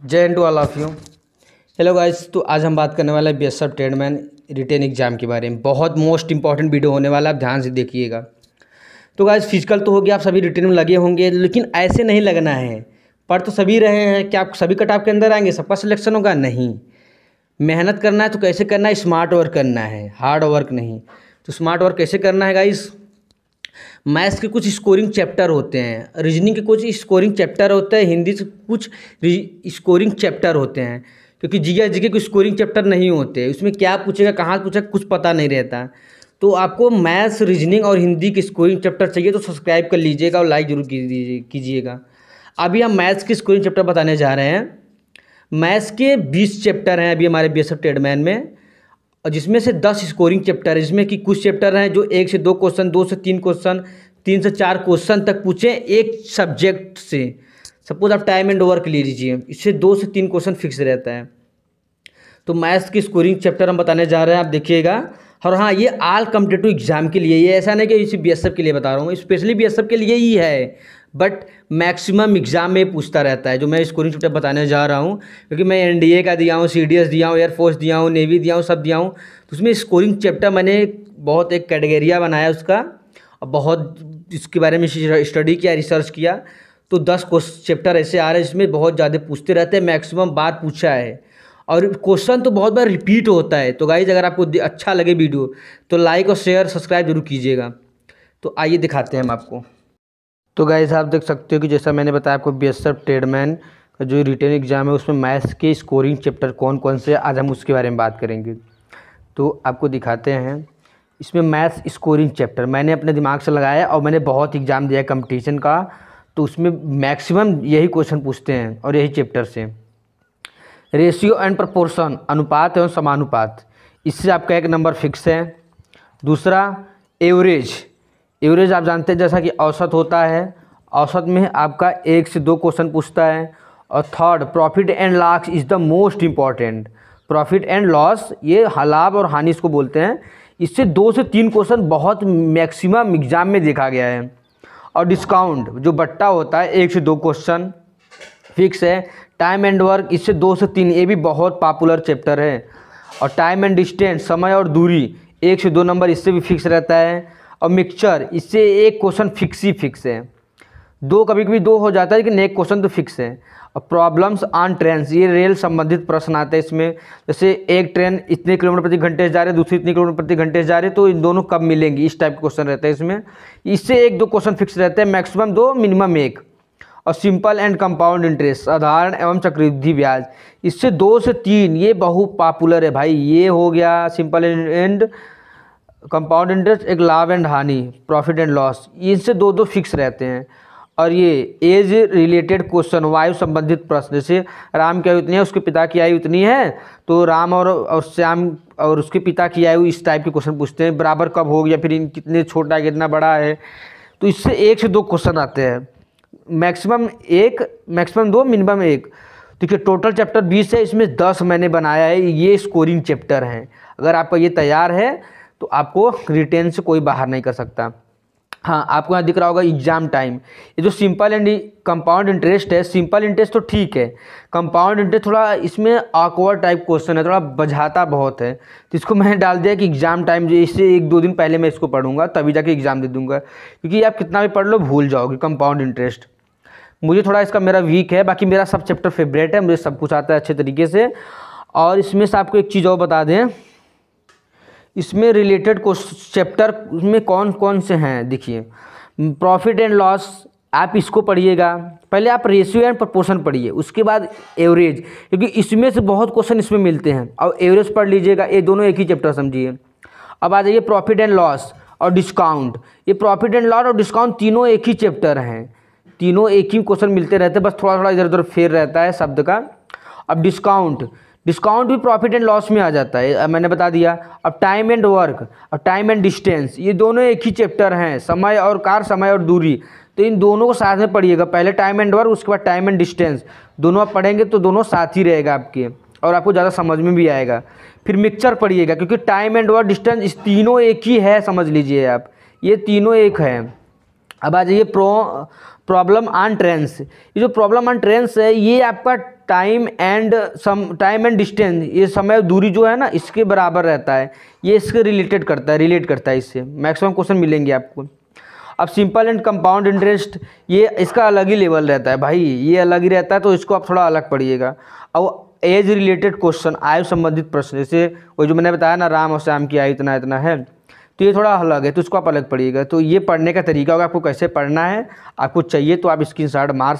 जय Hind to all of you. Hello guys, तो आज हम बात करने वाले हैं बीएसएफ ट्रेडमैन रिटेन एग्जाम के बारे में। बहुत मोस्ट इंपॉर्टेंट वीडियो होने वाला है, आप ध्यान से देखिएगा। तो गाइस फिजिकल तो हो गया, आप सभी रिटेन में लगे होंगे, लेकिन ऐसे नहीं लगना है। पढ़ तो सभी रहे हैं, क्या आप सभी कट ऑफ के अंदर आएंगे, सबका सिलेक्शन होगा? नहीं। मेहनत करना है तो कैसे करना है? स्मार्ट वर्क करना है, हार्ड वर्क नहीं। तो स्मार्ट वर्क कैसे करना है गाइस? मैथ्स के कुछ स्कोरिंग चैप्टर होते हैं, रीजनिंग के कुछ स्कोरिंग चैप्टर होते हैं, हिंदी से कुछ स्कोरिंग चैप्टर होते हैं। क्योंकि जीके के स्कोरिंग चैप्टर नहीं होते, उसमें क्या पूछेगा, कहाँ पूछेगा, कुछ पता नहीं रहता। तो आपको मैथ्स, रीजनिंग और हिंदी के स्कोरिंग चैप्टर चाहिए तो सब्सक्राइब कर लीजिएगा और लाइक जरूर कीजिएगा। अभी हम मैथ्स के स्कोरिंग चैप्टर बताने जा रहे हैं। मैथ्स के 20 चैप्टर हैं अभी हमारे बीएसएफ ट्रेडमैन में, और जिसमें से 10 स्कोरिंग चैप्टर है, जिसमें कि कुछ चैप्टर हैं जो 1 से 2 क्वेश्चन, 2 से 3 क्वेश्चन, 3 से 4 क्वेश्चन तक पूछें एक सब्जेक्ट से। सपोज आप टाइम एंड वर्क ले लीजिए, इससे 2 से 3 क्वेश्चन फिक्स रहता है। तो मैथ्स की स्कोरिंग चैप्टर हम बताने जा रहे हैं, आप देखिएगा। और हाँ, ये ऑल कॉम्पिटिटिव एग्जाम के लिए, ये ऐसा नहीं कि इसी बीएसएफ के लिए बता रहा हूँ, स्पेशली बीएसएफ के लिए ही है, बट मैक्सिमम एग्जाम में पूछता रहता है जो मैं स्कोरिंग चैप्टर बताने जा रहा हूँ। क्योंकि मैं एनडीए का दिया हूँ, सीडीएस दिया हूँ, एयरफोर्स दिया हूँ, नेवी दिया हूँ, सब दिया हूँ। तो उसमें स्कोरिंग चैप्टर मैंने बहुत एक कैटेगरिया बनाया उसका, और बहुत इसके बारे में स्टडी किया, रिसर्च किया। तो 10 चैप्टर ऐसे आ रहे हैं जिसमें बहुत ज़्यादा पूछते रहते हैं, मैक्सिमम बार पूछा है, और क्वेश्चन तो बहुत बार रिपीट होता है। तो गाइज अगर आपको अच्छा लगे वीडियो तो लाइक और शेयर सब्सक्राइब जरूर कीजिएगा। तो आइए दिखाते हैं हम आपको। तो गाइज आप देख सकते हो कि जैसा मैंने बताया आपको, बीएसएफ ट्रेडमैन का जो रिटेन एग्जाम है उसमें मैथ्स के स्कोरिंग चैप्टर कौन कौन से, आज हम उसके बारे में बात करेंगे। तो आपको दिखाते हैं। इसमें मैथ्स स्कोरिंग चैप्टर मैंने अपने दिमाग से लगाया, और मैंने बहुत एग्जाम दिया कंपटीशन का, तो उसमें मैक्सिमम यही क्वेश्चन पूछते हैं और यही चैप्टर से। रेशियो एंड प्रपोर्शन, अनुपात एवं समानुपात, इससे आपका एक नंबर फिक्स है। दूसरा एवरेज, एवरेज आप जानते हैं जैसा कि औसत होता है, औसत में आपका 1 से 2 क्वेश्चन पूछता है। और third profit and loss is the most important, profit and loss, ये लाभ और हानि इसको बोलते हैं। इससे 2 से 3 क्वेश्चन बहुत मैक्सिमम एग्जाम में देखा गया है। और डिस्काउंट जो बट्टा होता है, 1 से 2 क्वेश्चन फिक्स है। टाइम एंड वर्क, इससे 2 से 3, ये भी बहुत पॉपुलर चैप्टर है। और टाइम एंड डिस्टेंस, समय और दूरी, 1 से 2 नंबर इससे भी फिक्स रहता है। और मिक्सचर, इससे 1 क्वेश्चन फिक्स है, 2 कभी कभी 2 हो जाता है, लेकिन 1 क्वेश्चन तो फिक्स है। और प्रॉब्लम्स ऑन ट्रेन, ये रेल संबंधित प्रश्न आते हैं इसमें। जैसे एक ट्रेन इतने किलोमीटर प्रति घंटे से जा रही है, दूसरी इतने किलोमीटर प्रति घंटे से जा रही है, तो इन दोनों कब मिलेंगी, इस टाइप के क्वेश्चन रहते हैं इसमें। इससे 1-2 क्वेश्चन फिक्स रहते हैं, मैक्सिमम 2, मिनिमम 1। और सिंपल एंड कंपाउंड इंटरेस्ट, साधारण एवं चक्रवृद्धि ब्याज, इससे 2 से 3, ये बहुत पॉपुलर है भाई। ये हो गया सिंपल एंड कंपाउंड इंटरेस्ट, एक लाभ एंड हानि, प्रॉफिट एंड लॉस, इनसे 2-2 फिक्स रहते हैं। और ये एज रिलेटेड क्वेश्चन, वायु संबंधित प्रश्न, जैसे राम की आयु इतनी है, उसके पिता की आयु इतनी है, तो राम और श्याम और उसके पिता की आयु, इस टाइप के क्वेश्चन पूछते हैं। बराबर कब हो गया, फिर कितने छोटा है, कितना बड़ा है। तो इससे 1 से 2 क्वेश्चन आते हैं, मैक्सिमम 1, मैक्सिमम 2, मिनिमम 1। देखिए टोटल चैप्टर 20 है, इसमें 10 मैंने बनाया है, ये स्कोरिंग चैप्टर हैं। अगर आपका ये तैयार है तो आपको रिटेन से कोई बाहर नहीं कर सकता। हाँ, आपको यहाँ दिख रहा होगा एग्जाम टाइम, ये जो सिंपल एंड कंपाउंड इंटरेस्ट है, सिंपल इंटरेस्ट तो ठीक है, कंपाउंड इंटरेस्ट थोड़ा इसमें ऑकवर्ड टाइप क्वेश्चन है, थोड़ा बझाता बहुत है। तो इसको मैंने डाल दिया कि एग्जाम टाइम, जो इससे 1-2 दिन पहले मैं इसको पढ़ूंगा, तभी जाके एग्जाम दे दूंगा। क्योंकि आप कितना भी पढ़ लो भूल जाओगे कंपाउंड इंटरेस्ट। मुझे थोड़ा इसका मेरा वीक है, बाकी मेरा सब चैप्टर फेवरेट है, मुझे सब कुछ आता है अच्छे तरीके से। और इसमें से आपको एक चीज़ और बता दें, इसमें रिलेटेड चैप्टर उसमें कौन कौन से हैं। देखिए प्रॉफिट एंड लॉस, आप इसको पढ़िएगा। पहले आप रेशियो एंड प्रपोर्शन पढ़िए, उसके बाद एवरेज, क्योंकि इसमें से बहुत क्वेश्चन इसमें मिलते हैं। और एवरेज पढ़ लीजिएगा, ये दोनों एक ही चैप्टर समझिए। अब आ जाइए प्रॉफिट एंड लॉस और डिस्काउंट, ये प्रॉफिट एंड लॉस और डिस्काउंट तीनों एक ही चैप्टर हैं, तीनों एक ही क्वेश्चन मिलते रहते हैं, बस थोड़ा थोड़ा इधर उधर फेर रहता है शब्द का। अब डिस्काउंट भी प्रॉफिट एंड लॉस में आ जाता है, मैंने बता दिया। अब टाइम एंड वर्क और टाइम एंड डिस्टेंस, ये दोनों एक ही चैप्टर हैं, समय और कार्य, समय और दूरी। तो इन दोनों को साथ में पढ़िएगा, पहले टाइम एंड वर्क, उसके बाद टाइम एंड डिस्टेंस, दोनों आप पढ़ेंगे तो दोनों साथ ही रहेगा आपके, और आपको ज़्यादा समझ में भी आएगा। फिर मिक्सचर पढ़िएगा, क्योंकि टाइम एंड वर्क, डिस्टेंस, इस तीनों एक ही है, समझ लीजिए आप, ये तीनों एक है। अब आ जाइए प्रॉब्लम ऑन ट्रेंस, ये जो प्रॉब्लम ऑन ट्रेंस है, ये आपका टाइम एंड डिस्टेंस, ये समय दूरी जो है ना इसके बराबर रहता है, ये इसके रिलेट करता है इससे मैक्सिमम क्वेश्चन मिलेंगे आपको। अब सिंपल एंड कंपाउंड इंटरेस्ट, ये इसका अलग ही लेवल रहता है भाई, ये अलग ही रहता है, तो इसको आप थोड़ा अलग पढ़िएगा। अब एज रिलेटेड क्वेश्चन, आयु संबंधित प्रश्न, जैसे वो जो मैंने बताया ना राम और श्याम की आयु इतना इतना है, तो ये थोड़ा अलग है, तो इसको आप अलग पढ़िएगा। तो ये पढ़ने का तरीका होगा, आपको कैसे पढ़ना है, आपको चाहिए तो आप स्क्रीनशॉट मार